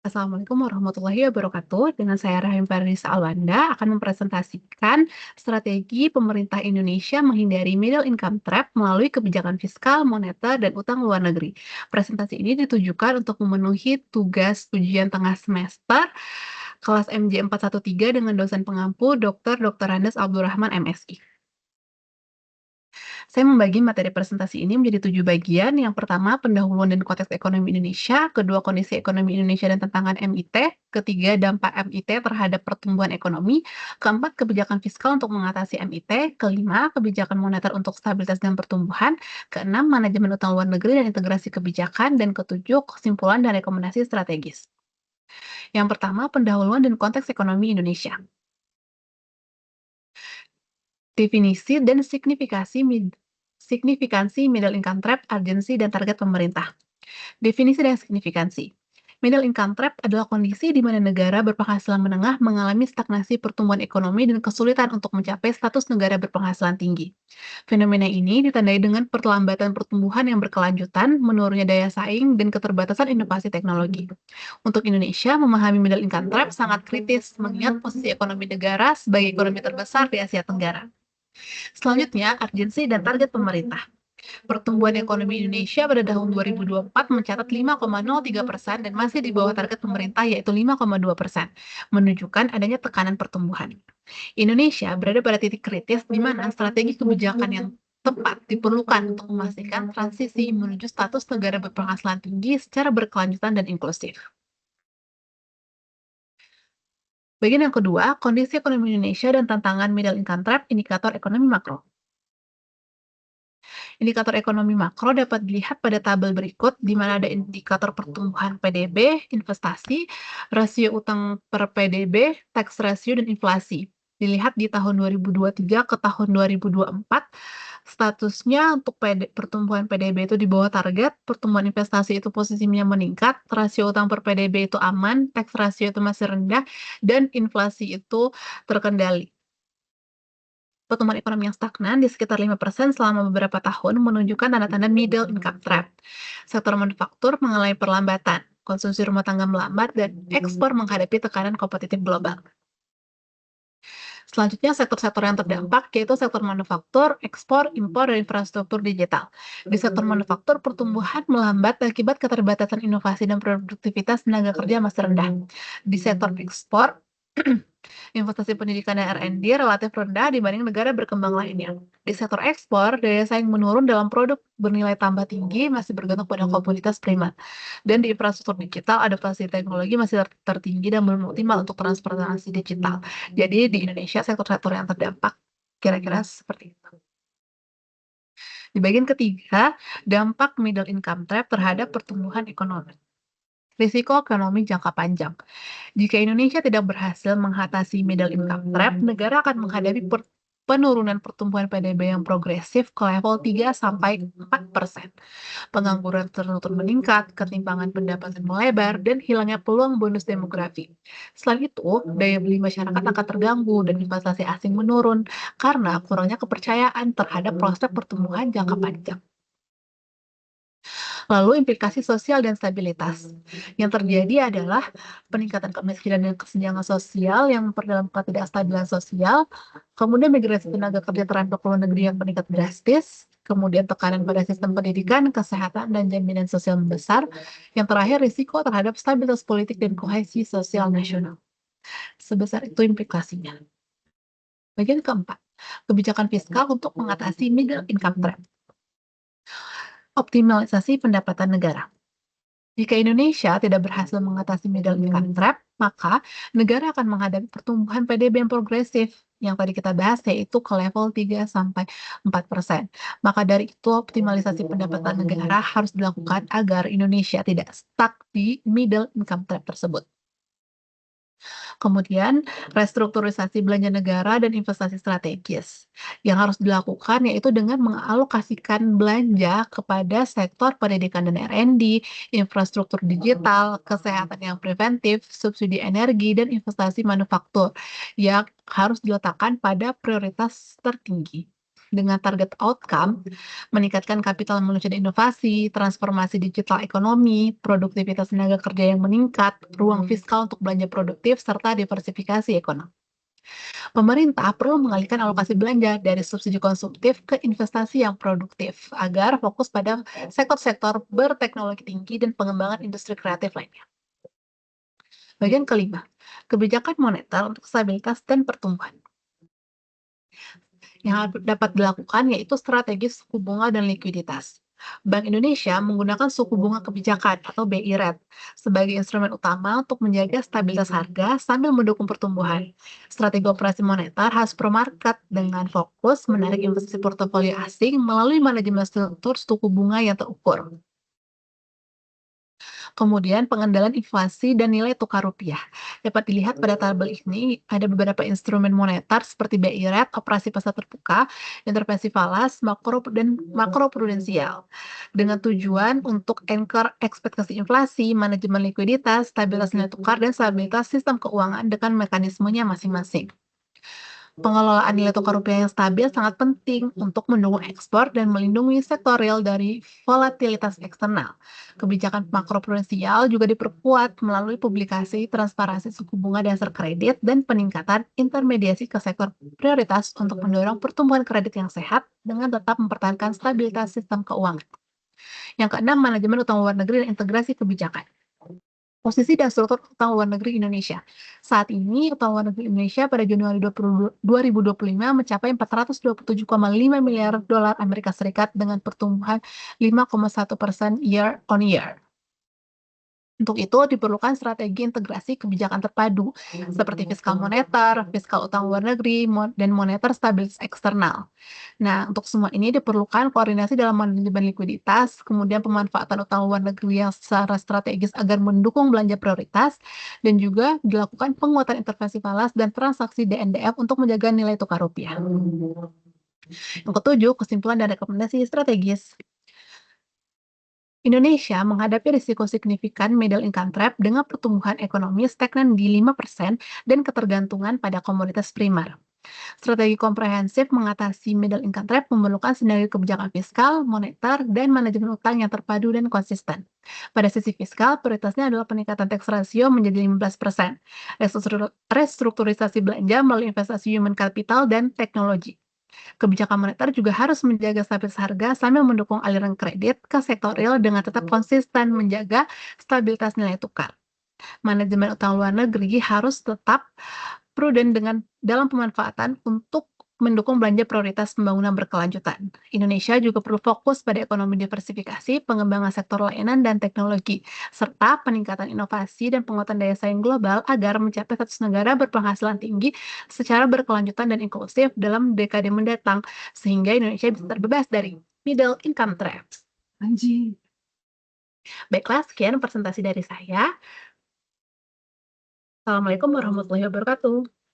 Assalamualaikum warahmatullahi wabarakatuh. Dengan saya Rahim Fardisa Alwanda akan mempresentasikan strategi pemerintah Indonesia menghindari middle income trap melalui kebijakan fiskal, moneter, dan utang luar negeri. Presentasi ini ditujukan untuk memenuhi tugas ujian tengah semester kelas MJ 413 dengan dosen pengampu Dr. Andes Abdurrahman MSI. Saya membagi materi presentasi ini menjadi 7 bagian. Yang pertama, pendahuluan dan konteks ekonomi Indonesia. Kedua, kondisi ekonomi Indonesia dan tantangan MIT. Ketiga, dampak MIT terhadap pertumbuhan ekonomi. Keempat, kebijakan fiskal untuk mengatasi MIT. Kelima, kebijakan moneter untuk stabilitas dan pertumbuhan. Keenam, manajemen utang luar negeri dan integrasi kebijakan. Dan ketujuh, kesimpulan dan rekomendasi strategis. Yang pertama, pendahuluan dan konteks ekonomi Indonesia. Definisi dan signifikansi middle income trap, urgensi, dan target pemerintah. Definisi dan signifikansi. Middle income trap adalah kondisi di mana negara berpenghasilan menengah mengalami stagnasi pertumbuhan ekonomi dan kesulitan untuk mencapai status negara berpenghasilan tinggi. Fenomena ini ditandai dengan perlambatan pertumbuhan yang berkelanjutan, menurunnya daya saing, dan keterbatasan inovasi teknologi. Untuk Indonesia, memahami middle income trap sangat kritis mengingat posisi ekonomi negara sebagai ekonomi terbesar di Asia Tenggara. Selanjutnya, urgensi dan target pemerintah. Pertumbuhan ekonomi Indonesia pada tahun 2024 mencatat 5,03% dan masih di bawah target pemerintah yaitu 5,2%, menunjukkan adanya tekanan pertumbuhan. Indonesia berada pada titik kritis di mana strategi kebijakan yang tepat diperlukan untuk memastikan transisi menuju status negara berpenghasilan tinggi secara berkelanjutan dan inklusif. Bagian yang kedua, kondisi ekonomi Indonesia dan tantangan middle income trap, indikator ekonomi makro. Indikator ekonomi makro dapat dilihat pada tabel berikut, di mana ada indikator pertumbuhan PDB, investasi, rasio utang per PDB, tax ratio, dan inflasi. Dilihat di tahun 2023 ke tahun 2024, statusnya untuk pertumbuhan PDB itu di bawah target, pertumbuhan investasi itu posisinya meningkat, rasio utang per PDB itu aman, tax ratio itu masih rendah, dan inflasi itu terkendali. Pertumbuhan ekonomi yang stagnan di sekitar 5% selama beberapa tahun menunjukkan tanda-tanda middle income trap. Sektor manufaktur mengalami perlambatan, konsumsi rumah tangga melambat, dan ekspor menghadapi tekanan kompetitif global. Selanjutnya, sektor-sektor yang terdampak yaitu sektor manufaktur, ekspor, impor, dan infrastruktur digital. Di sektor manufaktur, pertumbuhan melambat akibat keterbatasan inovasi dan produktivitas tenaga kerja masih rendah. Di sektor ekspor, investasi pendidikan dan R&D relatif rendah dibanding negara berkembang lainnya. Di sektor ekspor, daya saing menurun dalam produk bernilai tambah tinggi masih bergantung pada komoditas primer. Dan di infrastruktur digital, adaptasi teknologi masih tertinggi dan belum optimal untuk transformasi digital. Jadi di Indonesia sektor-sektor yang terdampak kira-kira seperti itu. Di bagian ketiga, dampak middle income trap terhadap pertumbuhan ekonomi. Risiko ekonomi jangka panjang. Jika Indonesia tidak berhasil mengatasi middle income trap, negara akan menghadapi penurunan pertumbuhan PDB yang progresif ke level 3-4%. Pengangguran terus meningkat, ketimpangan pendapatan melebar, dan hilangnya peluang bonus demografi. Selain itu, daya beli masyarakat akan terganggu dan investasi asing menurun karena kurangnya kepercayaan terhadap prospek pertumbuhan jangka panjang. Lalu implikasi sosial dan stabilitas. Yang terjadi adalah peningkatan kemiskinan dan kesenjangan sosial yang memperdalam ketidakstabilan sosial, kemudian migrasi tenaga kerja terhadap luar negeri yang meningkat drastis, kemudian tekanan pada sistem pendidikan, kesehatan, dan jaminan sosial membesar, yang terakhir risiko terhadap stabilitas politik dan kohesi sosial nasional. Sebesar itu implikasinya. Bagian keempat, kebijakan fiskal untuk mengatasi middle income trap. Optimalisasi pendapatan negara. Jika Indonesia tidak berhasil mengatasi middle income trap, maka negara akan menghadapi pertumbuhan PDB yang progresif yang tadi kita bahas yaitu ke level 3-4%. Maka dari itu optimalisasi pendapatan negara harus dilakukan agar Indonesia tidak stuck di middle income trap tersebut. Kemudian, restrukturisasi belanja negara dan investasi strategis. Yang harus dilakukan yaitu dengan mengalokasikan belanja kepada sektor pendidikan dan R&D, infrastruktur digital, kesehatan yang preventif, subsidi energi, dan investasi manufaktur yang harus diletakkan pada prioritas tertinggi. dengan target outcome, meningkatkan kapital manusia dan inovasi, transformasi digital ekonomi, produktivitas tenaga kerja yang meningkat, ruang fiskal untuk belanja produktif, serta diversifikasi ekonomi. Pemerintah perlu mengalihkan alokasi belanja dari subsidi konsumtif ke investasi yang produktif agar fokus pada sektor-sektor berteknologi tinggi dan pengembangan industri kreatif lainnya. Bagian kelima, kebijakan moneter untuk stabilitas dan pertumbuhan. Yang dapat dilakukan yaitu strategi suku bunga dan likuiditas. Bank Indonesia menggunakan suku bunga kebijakan atau BI rate sebagai instrumen utama untuk menjaga stabilitas harga sambil mendukung pertumbuhan. Strategi operasi moneter khas pro market dengan fokus menarik investasi portofolio asing melalui manajemen struktur suku bunga yang terukur. Kemudian pengendalian inflasi dan nilai tukar rupiah. Dapat dilihat pada tabel ini ada beberapa instrumen moneter seperti BI rate, operasi pasar terbuka, intervensi falas, makro prudensial. Dengan tujuan untuk anchor ekspektasi inflasi, manajemen likuiditas, stabilitas nilai tukar, dan stabilitas sistem keuangan dengan mekanismenya masing-masing. Pengelolaan nilai tukar rupiah yang stabil sangat penting untuk mendukung ekspor dan melindungi sektor real dari volatilitas eksternal. Kebijakan makroprudensial juga diperkuat melalui publikasi transparansi suku bunga dasar kredit dan peningkatan intermediasi ke sektor prioritas untuk mendorong pertumbuhan kredit yang sehat dengan tetap mempertahankan stabilitas sistem keuangan. Yang keenam, manajemen utang luar negeri dan integrasi kebijakan. Posisi dan struktur utang luar negeri Indonesia. Saat ini, utang luar negeri Indonesia pada Januari 2025 mencapai 427,5 miliar dolar Amerika Serikat dengan pertumbuhan 5,1% year on year. Untuk itu diperlukan strategi integrasi kebijakan terpadu seperti fiskal moneter, fiskal utang luar negeri, dan moneter stabilitas eksternal. Nah, untuk semua ini diperlukan koordinasi dalam manajemen likuiditas, kemudian pemanfaatan utang luar negeri yang secara strategis agar mendukung belanja prioritas, dan juga dilakukan penguatan intervensi falas dan transaksi DNDF untuk menjaga nilai tukar rupiah. Yang ketujuh, kesimpulan dan rekomendasi strategis. Indonesia menghadapi risiko signifikan middle income trap dengan pertumbuhan ekonomi stagnan di 5% dan ketergantungan pada komoditas primer. Strategi komprehensif mengatasi middle income trap memerlukan sinergi kebijakan fiskal, moneter, dan manajemen utang yang terpadu dan konsisten. Pada sisi fiskal, prioritasnya adalah peningkatan tax ratio menjadi 15%, restrukturisasi belanja melalui investasi human capital dan teknologi. Kebijakan moneter juga harus menjaga stabilitas harga sambil mendukung aliran kredit ke sektor real dengan tetap konsisten menjaga stabilitas nilai tukar. Manajemen utang luar negeri harus tetap prudent dalam pemanfaatan untuk mendukung belanja prioritas pembangunan berkelanjutan. Indonesia juga perlu fokus pada ekonomi diversifikasi, pengembangan sektor layanan dan teknologi, serta peningkatan inovasi dan penguatan daya saing global agar mencapai status negara berpenghasilan tinggi secara berkelanjutan dan inklusif dalam dekade mendatang, sehingga Indonesia bisa terbebas dari middle income trap. Anjing. Baiklah, sekian presentasi dari saya. Assalamualaikum warahmatullahi wabarakatuh.